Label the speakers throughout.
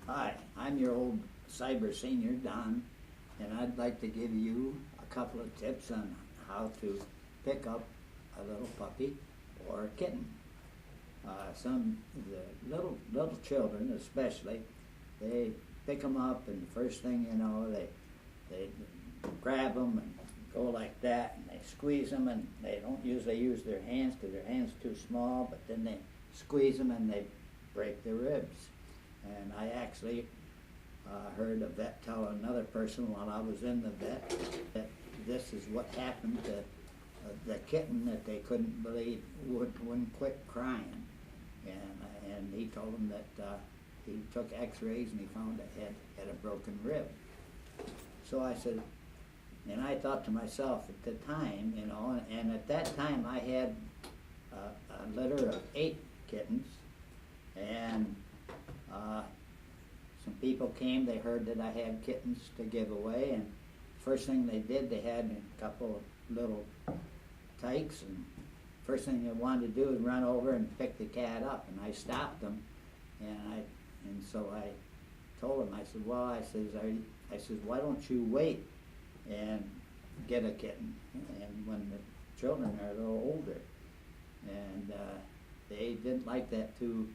Speaker 1: Hi, I'm your old cyber senior, Don, and I'd like to give you a couple of tips on how to pick up a little puppy or a kitten. Some the little children, especially, they pick them up, and the first thing you know, they grab them and go like that, and they squeeze them, and they don't usually use their hands because their hands too small. But then they squeeze them and they break their ribs. And I actually heard a vet tell another person while I was in the vet that this is what happened to the kitten that they couldn't believe wouldn't quit crying. And he told them that he took x-rays and he found it had a broken rib. So I said, and I thought to myself at the time, and at that time I had a litter of 8 kittens, and some people came, they heard that I had kittens to give away, and first thing they did, they had a couple of little tykes, and first thing they wanted to do was run over and pick the cat up, and I stopped them, and so I told them, I said, well, I says, why don't you wait and get a kitten, and when the children are a little older, and they didn't like that too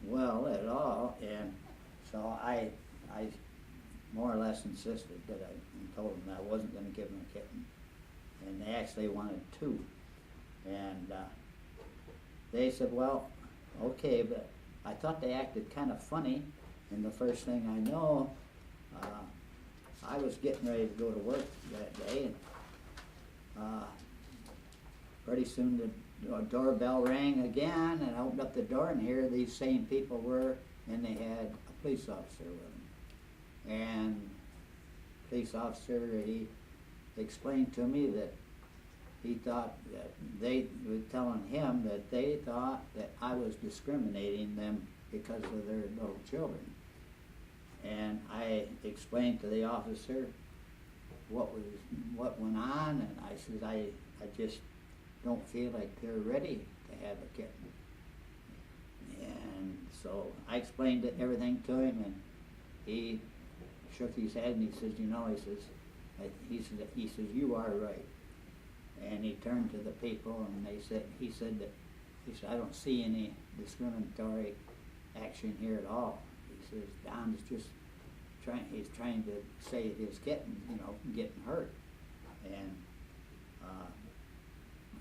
Speaker 1: well at all, and so I more or less insisted that I told them I wasn't going to give them a kitten, and they actually wanted 2, and they said, well, okay, but I thought they acted kind of funny, and the first thing I know, I was getting ready to go to work that day, and pretty soon the doorbell rang again, and I opened up the door, and here these same people were, and they had a police officer with them. And the police officer, he explained to me that he thought that they were telling him that they thought that I was discriminating them because of their little children. And I explained to the officer what went on, and I said, I just don't feel like they're ready to have a kitten. And so I explained everything to him, and he shook his head and he says, he says, you are right. And he turned to the people, and he said, I don't see any discriminatory action here at all. He says, Don is just he's trying to save his kitten, getting hurt. And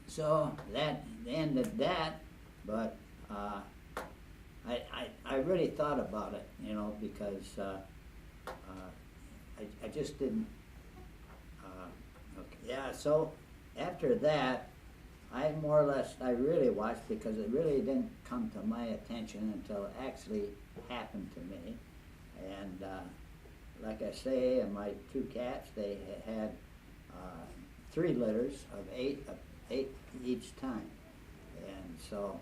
Speaker 1: so that ended that, but I really thought about it, because I just didn't. Okay, yeah. So after that, I really watched, because it really didn't come to my attention until it actually happened to me. And like I say, my 2 cats, they had 3 litters of 8 each time. And so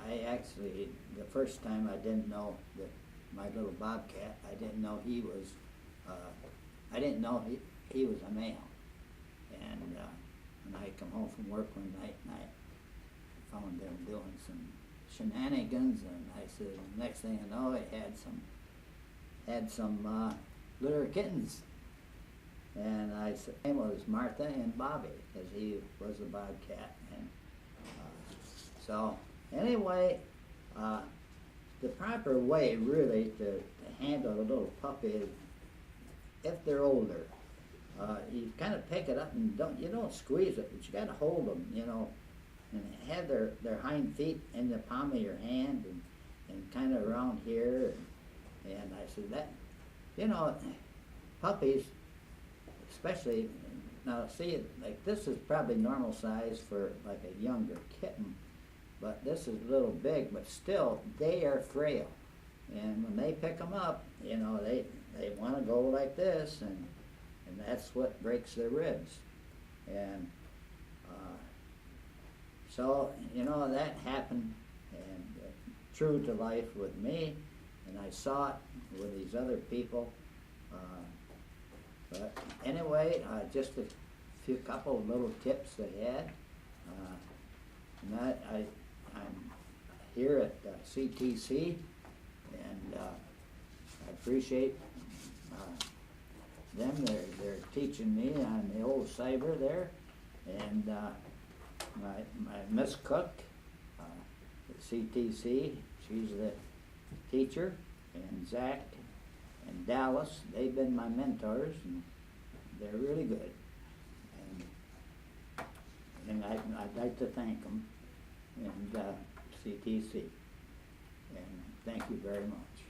Speaker 1: I actually, the first time I didn't know that my little bobcat, I didn't know he was a male. And when I come home from work one night, and I found them doing some shenanigans, and I said, next thing I know, it had some litter of kittens. And I said, it was Martha and Bobby, because he was a bobcat. And so anyway, the proper way really to handle a little puppy is, if they're older, you kind of pick it up and you don't squeeze it, but you got to hold them, and have their hind feet in the palm of your hand, and kind of around here. And I said that, puppies, especially, now see, like this is probably normal size for like a younger kitten, but this is a little big, but still, they are frail. And when they pick them up, they want to go like this, and that's what breaks their ribs. And so, that happened, and true to life with me, and I saw it with these other people. But anyway, just a couple of little tips they had. And I'm here at CTC, and appreciate them. They're teaching me on the old saber there, and my Miss Cook, at CTC, she's the teacher, and Zach and Dallas, they've been my mentors, and they're really good. And I'd like to thank them, and CTC. And thank you very much.